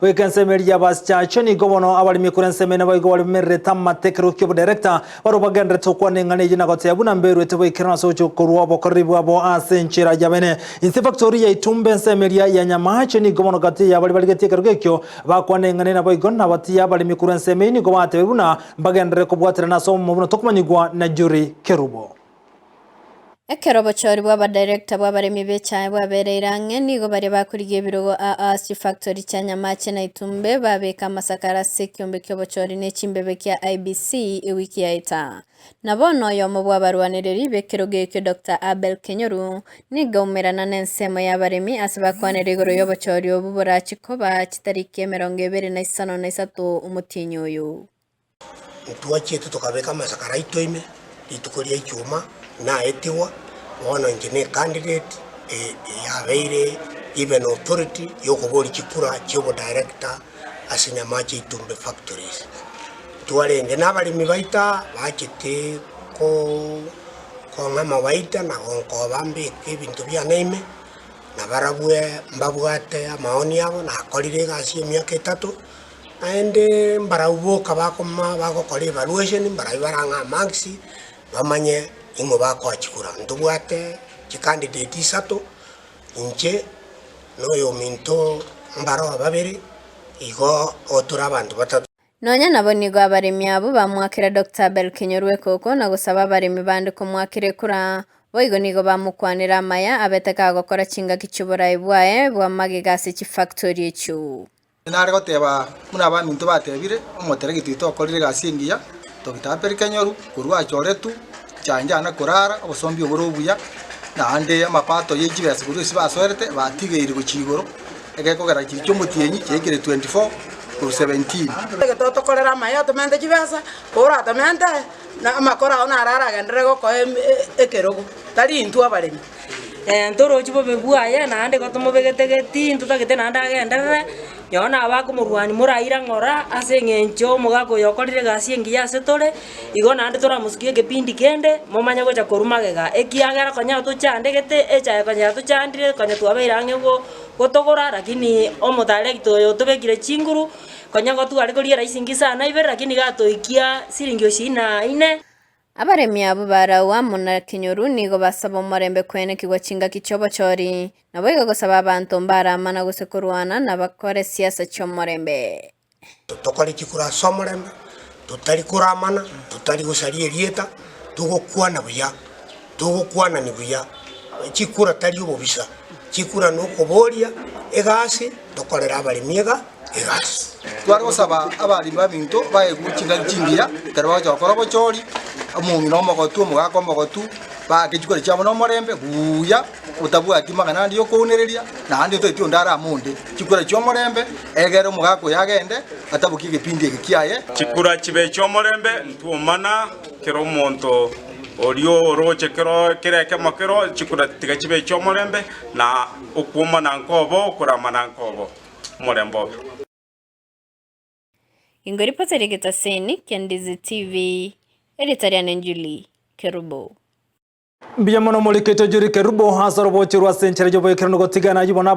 wekensemeria baschacho ni gobono abalimi kurensemene boigo balimerre tammatekero kyo director barubagendre tokwane ngane jina gotebu na mberu etebo ikirana socho kuruwa bokoribu abo asenchira jabene inse factory ya itumbe nsemeria ya nyamacho ni gobono gati ya bali getekero gekyo bakwane ngane na boigo na bati ya balimi kurensemeni go batebu na bagendre kubwatira na somo muno tokumanyigwa na Juri Kerubo. Ekerobo chori bwa director bwa baremi becha bwa bereirange nigo bari bakuriye birogo AAC factory cha nyamache na itumbe babeka masakara sekyombe kyobo chori ne chimbebe kya IBC wiki yaita nabono yomo bwa barwanireri bekeroge kyo Dr. Abel Kenyoru nigo umerana nensemo ya baremi asibakwanere goro yobo chori obubora chikoba chitariki 2023 umutinyo uyu tuwache tukabeka masakara itoime itukoria ichuma na etiwa wana ingine candidate ya veire even authority yokobori chikura chobo director asinyamache itumbe factories tuwalenge nabalimi baita bachite ko ngama baita na ko bambe ebintu bya neme na barabwe mbabwate amaoni yabo na kolire gasi emyaka 3 ande mbarauboka bakoma bagokora evaluation mbarabaranga maxi bamanye ingo bako achikura ndubwate chikandidate 3 inche noyo minto mbaro babiri igo otura abantu batatu nonya nabo nigo abaremi abo bamwakira Dr. Abel Kenyoru koko na gusaba abaremi bandi kumwakire kura boigo nigo bamukwanira maya abeteka gukora kinga kichubura ibwaye bwa magigasi chi factory echu nare goteba muna ba minto batebire omotere gitito okorire gasi ngiya Dr. Abel Kenyoru kurwa choretu chanjana kurara obusombi oburubuya na ande amapato y'ikibese kurusi basorete batigeire guchigoro egekogera kiricyo mutienyi cyekire 24 ku 17 egetoto korera mayo tumente kibesa kora tumente na amakora ona arara gendere go ko ekerogo tari intu abaremi ntoro chibo bebuaya na ande gotomo begetegeti ntutagete na anda agenderere yona abakumurwani muraira ngora ase ngencho mugako yokorire gasi engiya setore igo na ande tora musikie kepindi kende momanya gocha korumagega ekiagera konya tuchandegete echa konya tuchandire konya twabeirange go gotogora lakini omodalecto yo tobekire chinguru konya gotwari koria raisingi sana ibe lakini gatoikia siringi 24 abaremi abo barawa muna Kenyoru nigo basaba umurembe kwene kigwa kinga kichobo chori nabo igo gusaba abantu mbaramana gusekurwana nabakore siasa cy'omurembe tutokore kikura somurembe tutari kuramana tutari gusarie rieta tugokwana buya tugokwana ni buya kikura tari ububisa kikura no koboria egasi tokorera abaremiega egasi twari gusaba abari babinto baye gukinga kingiya tarwa cyakora bochori amungi no mogotu mugako mogotu ba kigikore cyabo no morembe buya utabwa kimagana ndi yokunereria na andi to ndara amunde kikura cyo morembe egero mugako yagende atabukige pindi kiyaye kikura kibe cyo morembe ntumana kero monto orio roche kero kireke makero kikura tiga kibe cyo morembe na ukuma na nkobo kurama na nkobo morembo ingori paterigeta seni Kendizi TV Editarian Juri Kerubo. Biyamono molikete Juri Kerubo hasaro bochirwa senchera jobo ekero gotigana yibona